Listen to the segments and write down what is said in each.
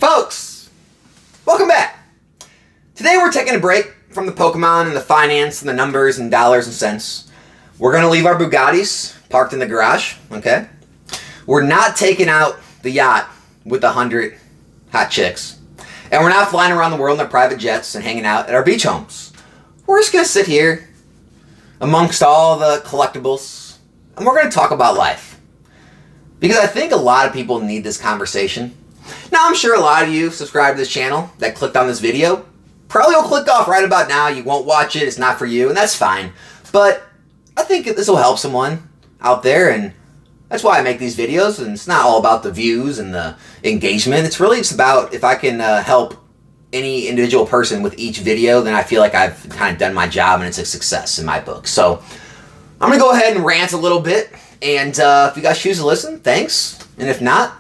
Folks, welcome back. Today we're taking a break from the Pokemon and the finance and the numbers and dollars and cents. We're going to leave our Bugattis parked in the garage, okay? We're not taking out the yacht with 100 hot chicks. And we're not flying around the world in our private jets and hanging out at our beach homes. We're just going to sit here amongst all the collectibles and we're going to talk about life. Because I think a lot of people need this conversation. Now, I'm sure a lot of you subscribe to this channel that clicked on this video. Probably will click off right about now. You won't watch it. It's not for you, and that's fine. But I think this will help someone out there, and that's why I make these videos. And it's not all about the views and the engagement. It's really just about if I can help any individual person with each video, then I feel like I've kind of done my job, and it's a success in my book. So I'm going to go ahead and rant a little bit. And if you guys choose to listen, thanks. And if not,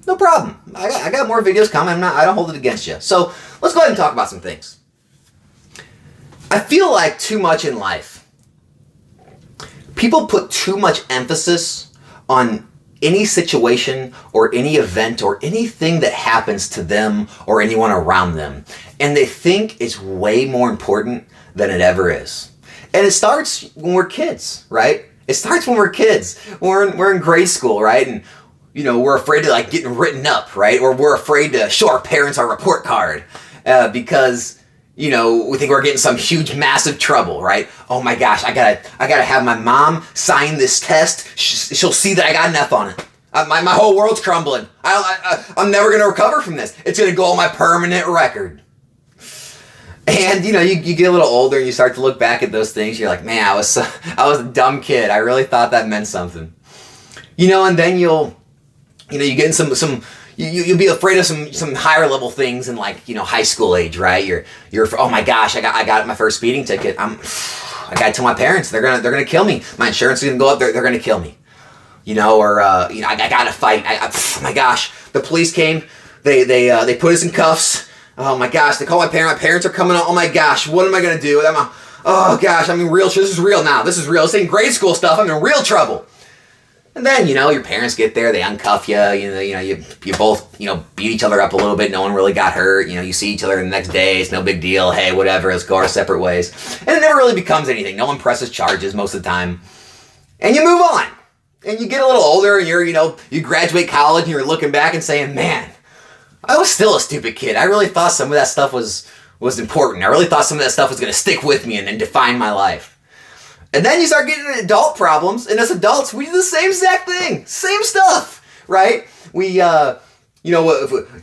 no problem. I got more videos coming. I don't hold it against you. So let's go ahead and talk about some things. I feel like too much in life, people put too much emphasis on any situation or any event or anything that happens to them or anyone around them. And they think it's way more important than it ever is. And it starts when we're kids, right? It starts when we're kids. We're in grade school, right? And you know, we're afraid to like getting written up, right? Or we're afraid to show our parents our report card because, you know, we think we're getting some huge, massive trouble, right? Oh my gosh, I gotta have my mom sign this test. She'll see that I got an F on it. My whole world's crumbling. I'm never gonna recover from this. It's gonna go on my permanent record. And you know, you get a little older and you start to look back at those things. You're like, man, I was a dumb kid. I really thought that meant something. You know, and then you get in you'll be afraid of some higher level things in like, you know, high school age, right? You're oh my gosh, I got my first speeding ticket. I gotta tell my parents, they're gonna kill me. My insurance is gonna go up, they're gonna kill me. You know, or you know, I gotta fight. Oh my gosh, the police came, they put us in cuffs. Oh my gosh, they call my parents are coming out. Oh my gosh, what am I gonna do? Oh gosh, I'm in real trouble. This is real now. This is real. This ain't grade school stuff. I'm in real trouble. And then, you know, your parents get there, they uncuff you, you both, you know, beat each other up a little bit, no one really got hurt, you know, you see each other the next day, it's no big deal, hey, whatever, let's go our separate ways. And it never really becomes anything, no one presses charges most of the time. And you move on. And you get a little older and you graduate college and you're looking back and saying, man, I was still a stupid kid. I really thought some of that stuff was important. I really thought some of that stuff was going to stick with me and define my life. And then you start getting into adult problems, and as adults, we do the same exact thing. Same stuff, right? We'll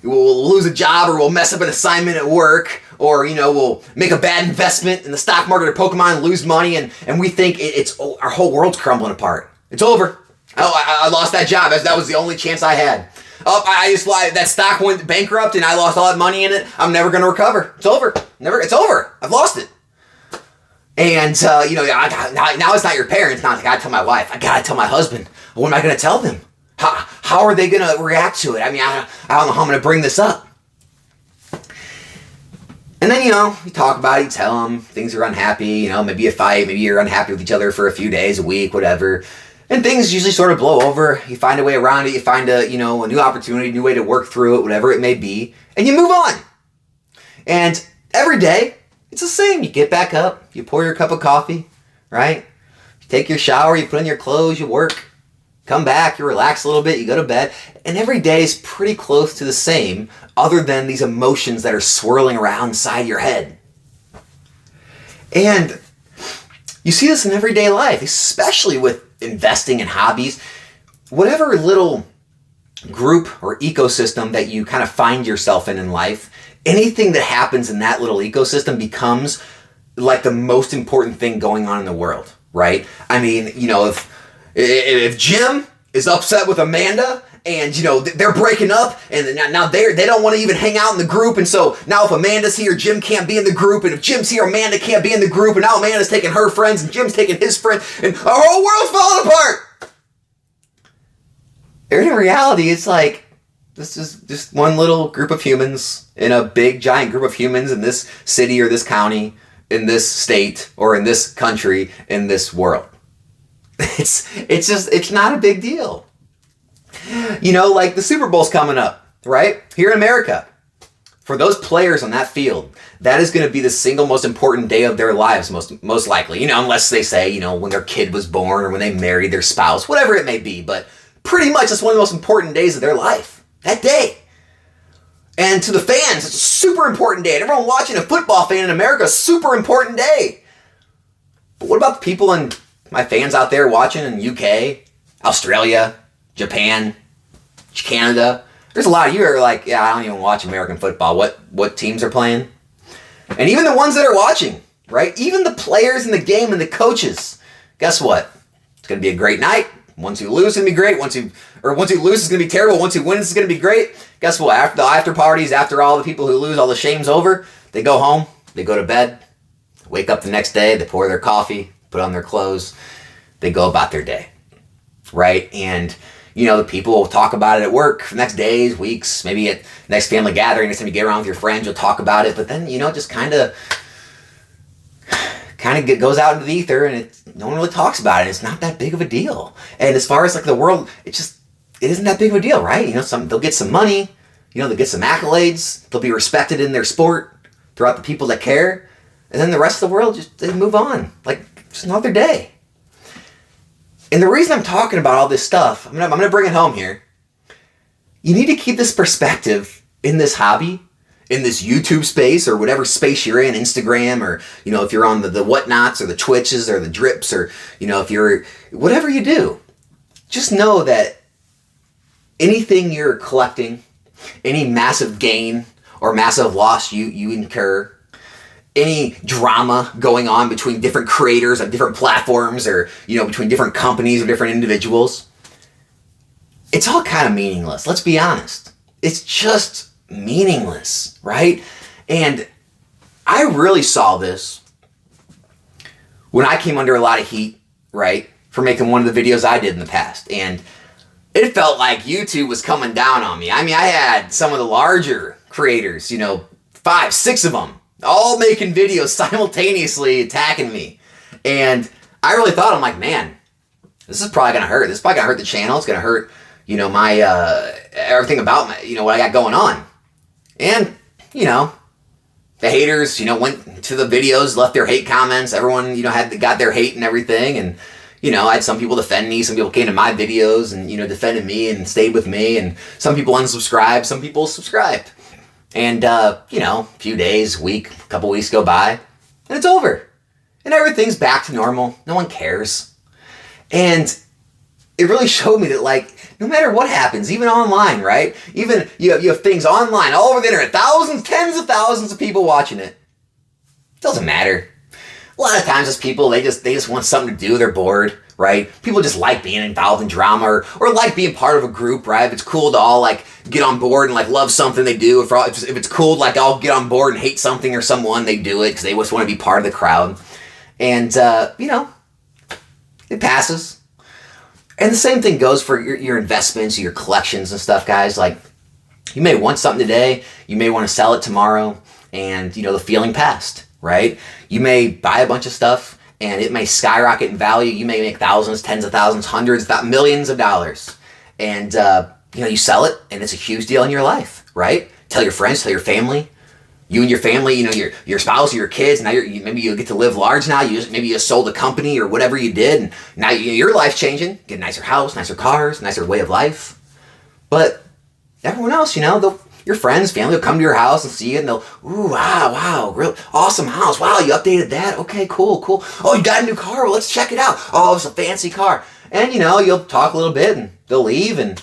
lose a job, or we'll mess up an assignment at work, or, you know, we'll make a bad investment in the stock market or Pokemon and lose money, and we think our whole world's crumbling apart. It's over. I lost that job. That was the only chance I had. That stock went bankrupt, and I lost all that money in it. I'm never going to recover. It's over. It's over. I've lost it. And, now it's not your parents. Now I gotta tell my wife. I gotta tell my husband. What am I gonna tell them? How are they gonna react to it? I mean, I don't know how I'm gonna bring this up. And then, you know, you talk about it, you tell them things are unhappy, you know, maybe you fight, maybe you're unhappy with each other for a few days, a week, whatever. And things usually sort of blow over. You find a way around it. You find a new opportunity, a new way to work through it, whatever it may be. And you move on. And every day, it's the same. You get back up, you pour your cup of coffee, right? You take your shower, you put on your clothes, you work, come back, you relax a little bit, you go to bed, and every day is pretty close to the same, other than these emotions that are swirling around inside your head. And you see this in everyday life, especially with investing in hobbies. Whatever little group or ecosystem that you kind of find yourself in life, anything that happens in that little ecosystem becomes like the most important thing going on in the world, right? I mean, you know, if Jim is upset with Amanda and, you know, they're breaking up and now they don't want to even hang out in the group, and so now if Amanda's here, Jim can't be in the group, and if Jim's here, Amanda can't be in the group, and now Amanda's taking her friends and Jim's taking his friends, and our whole world's falling apart! In reality, it's like, this is just one little group of humans in a big, giant group of humans in this city or this county, in this state or in this country, in this world. It's not a big deal. You know, like the Super Bowl's coming up, right? Here in America. For those players on that field, that is going to be the single most important day of their lives, most likely. Unless they say, when their kid was born or when they married their spouse, whatever it may be. But pretty much it's one of the most important days of their life, that day. And to the fans, it's a super important day. And everyone watching a football fan in America, a super important day. But what about the people and my fans out there watching in UK, Australia, Japan, Canada? There's a lot of you who are like, yeah, I don't even watch American football. What teams are playing? And even the ones that are watching, right? Even the players in the game and the coaches. Guess what? It's going to be a great night. Once you lose, it's going to be great. Once you lose, it's going to be terrible. Once you win, it's going to be great. Guess what? After the after parties, after all the people who lose, all the shame's over, they go home, they go to bed, wake up the next day, they pour their coffee, put on their clothes, they go about their day, right? And the people will talk about it at work for the next days, weeks, maybe at next family gathering, next time you get around with your friends, you'll talk about it. But then, just kind of goes out into the ether, and no one really talks about it. It's not that big of a deal. And as far as like the world, it isn't that big of a deal, right? They'll get some money, they'll get some accolades, they'll be respected in their sport throughout the people that care, and then the rest of the world they move on, like just another day. And the reason I'm talking about all this stuff, I'm gonna bring it home here. You need to keep this perspective in this hobby, in this YouTube space or whatever space you're in, Instagram, or if you're on the whatnots or the Twitches or the drips, or if you're whatever you do, just know that anything you're collecting, any massive gain or massive loss you incur, any drama going on between different creators on different platforms, or between different companies or different individuals, it's all kind of meaningless. Let's be honest. It's just meaningless, right? And I really saw this when I came under a lot of heat, right, for making one of the videos I did in the past. And it felt like YouTube was coming down on me. I mean, I had some of the larger creators, 5, 6 of them, all making videos simultaneously attacking me. And I really thought, I'm like, man, this is probably going to hurt. This is probably going to hurt the channel. It's going to hurt, my, everything about my, what I got going on. And, the haters, went to the videos, left their hate comments. Everyone, got their hate and everything. And, I had some people defend me. Some people came to my videos and, defended me and stayed with me. And some people unsubscribed. Some people subscribed. And, a few days, couple weeks go by, and it's over. And everything's back to normal. No one cares. And it really showed me that, no matter what happens, even online, right? Even you have things online, all over the internet, thousands, tens of thousands of people watching it. It doesn't matter. A lot of times it's people, they just want something to do, they're bored, right? People just like being involved in drama or like being part of a group, right? If it's cool to all get on board and love something they do, if it's cool to all get on board and hate something or someone, they do it because they just want to be part of the crowd. And, it passes. And the same thing goes for your investments, your collections and stuff, guys. You may want something today, you may want to sell it tomorrow, and, the feeling passed, right? You may buy a bunch of stuff, and it may skyrocket in value. You may make thousands, tens of thousands, hundreds, millions of dollars. And, you sell it, and it's a huge deal in your life, right? Tell your friends, tell your family. You and your family, your spouse or your kids, now maybe you get to live large now. Maybe you sold a company or whatever you did, and now your life's changing. Get a nicer house, nicer cars, nicer way of life. But everyone else, your friends, family will come to your house and see it, and they'll, ooh, wow, real awesome house. Wow, you updated that? Okay, cool. Oh, you got a new car? Well, let's check it out. Oh, it's a fancy car. And, you'll talk a little bit, and they'll leave, and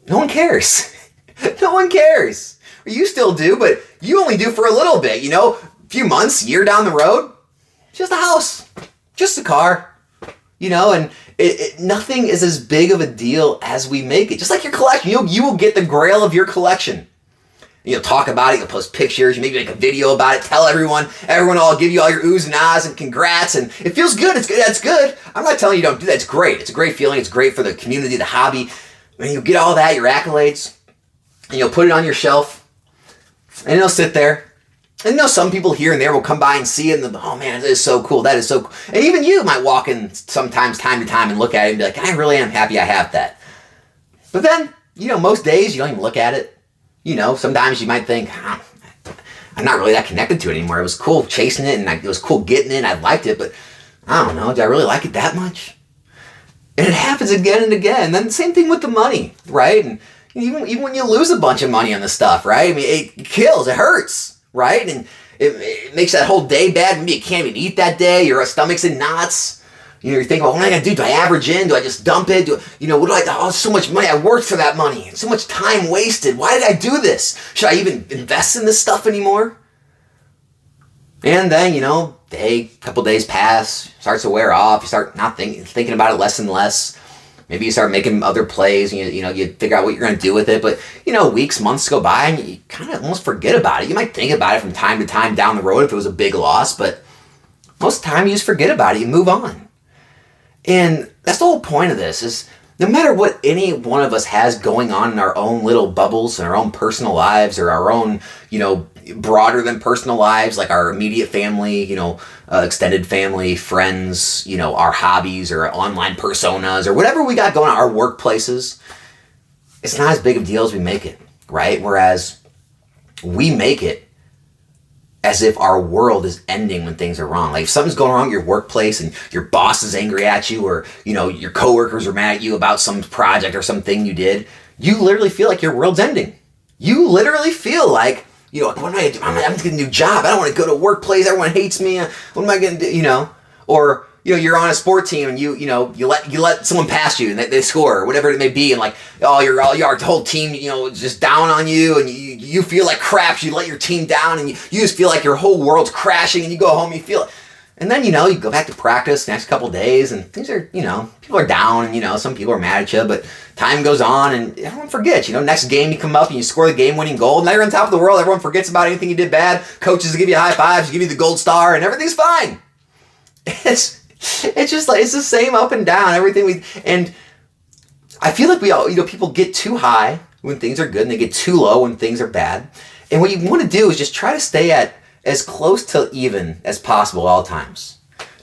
no one cares. No one cares. You still do, but you only do for a little bit, a few months, year down the road. Just a house, just a car, and nothing is as big of a deal as we make it. Just like your collection, you will get the grail of your collection. You'll talk about it, you'll post pictures, you maybe make a video about it, tell everyone will give you all your oohs and ahs and congrats, and it feels good, that's good. I'm not telling you don't do that, it's great. It's a great feeling, it's great for the community, the hobby. And you'll get all that, your accolades, and you'll put it on your shelf. And it'll sit there. And some people here and there will come by and see it and they'll, oh man, that is so cool. That is so cool. And even you might walk in sometimes time to time and look at it and be like, I really am happy I have that. But then, most days you don't even look at it. Sometimes you might think, I'm not really that connected to it anymore. It was cool chasing it, and it was cool getting it, and I liked it, but I don't know, do I really like it that much? And it happens again and again. And then same thing with the money, right? And even when you lose a bunch of money on this stuff, right? I mean, it kills, it hurts, right? And it makes that whole day bad. Maybe you can't even eat that day. Your stomach's in knots. You're thinking, well, what am I going to do? Do I average in? Do I just dump it? What do oh, so much money. I worked for that money. So much time wasted. Why did I do this? Should I even invest in this stuff anymore? And then, couple days pass, starts to wear off. You start not thinking about it less and less. Maybe you start making other plays, and you figure out what you're going to do with it. But, weeks, months go by, and you kind of almost forget about it. You might think about it from time to time down the road if it was a big loss, but most of the time you just forget about it. You move on. And that's the whole point of this is no matter what any one of us has going on in our own little bubbles and our own personal lives or our own, broader than personal lives, like our immediate family, extended family, friends, our hobbies or our online personas or whatever we got going on, our workplaces, it's not as big of a deal as we make it, right? Whereas we make it as if our world is ending when things are wrong. Like if something's going wrong in your workplace and your boss is angry at you or, your coworkers are mad at you about some project or something you did, you literally feel like your world's ending. You literally feel like, what am I going to do? I'm going to get a new job. I don't want to go to a workplace. Everyone hates me. What am I going to do? Or, you're on a sport team and you let someone pass you and they score or whatever it may be. And like, your whole team, just down on you and you feel like crap. You let your team down and you just feel like your whole world's crashing and you go home, you feel it. And then, you go back to practice next couple days and things are, people are down and, some people are mad at you, but time goes on and everyone forgets. Next game you come up and you score the game-winning goal. Now you're on top of the world. Everyone forgets about anything you did bad. Coaches give you high fives, give you the gold star, and everything's fine. It's just like, it's the same up and down, everything and I feel like we all, people get too high when things are good and they get too low when things are bad. And what you want to do is just try to stay at as close to even as possible all times.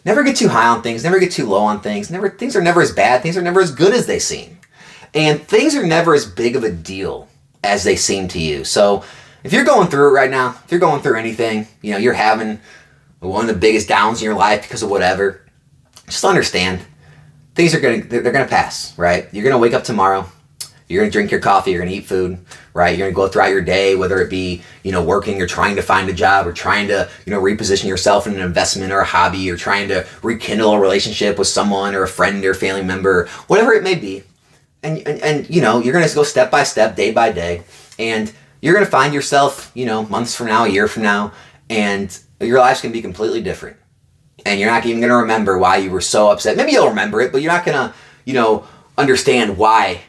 Never get too high on things, never get too low on things. Things are never as bad, things are never as good as they seem. And things are never as big of a deal as they seem to you. So if you're going through it right now, if you're going through anything, you're having one of the biggest downs in your life because of whatever, just understand things they're gonna pass, right? You're gonna wake up tomorrow, you're gonna drink your coffee, you're gonna eat food, right? You're gonna go throughout your day, whether it be, working or trying to find a job or trying to, reposition yourself in an investment or a hobby or trying to rekindle a relationship with someone or a friend or family member, whatever it may be. And you're gonna go step by step, day by day, and you're gonna find yourself, months from now, a year from now, and your life's gonna be completely different. And you're not even going to remember why you were so upset. Maybe you'll remember it, but you're not going to, understand why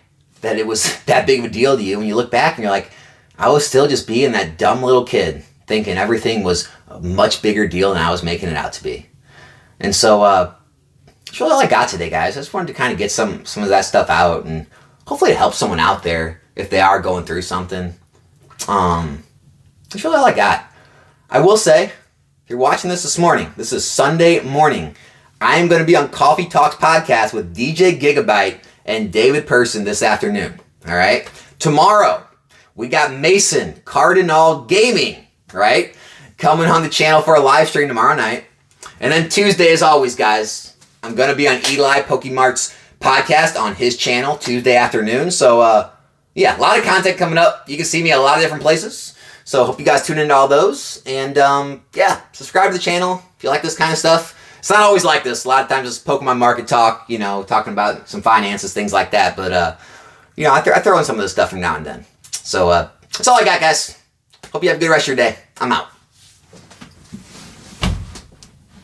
that it was that big of a deal to you. When you look back and you're like, I was still just being that dumb little kid thinking everything was a much bigger deal than I was making it out to be. And so that's really all I got today, guys. I just wanted to kind of get some of that stuff out and hopefully it helps someone out there if they are going through something. That's really all I got. I will say, if you're watching this morning, this is Sunday morning, I am going to be on Coffee Talks podcast with DJ Gigabyte and David Person this afternoon. All right. Tomorrow, we got Mason Cardinal Gaming, right? Coming on the channel for a live stream tomorrow night. And then Tuesday, as always, guys, I'm going to be on Eli Pokemart's podcast on his channel Tuesday afternoon. So, a lot of content coming up. You can see me at a lot of different places. So hope you guys tune into all those. And subscribe to the channel if you like this kind of stuff. It's not always like this. A lot of times it's Pokemon market talk, talking about some finances, things like that. But, I throw in some of this stuff from now and then. So that's all I got, guys. Hope you have a good rest of your day. I'm out.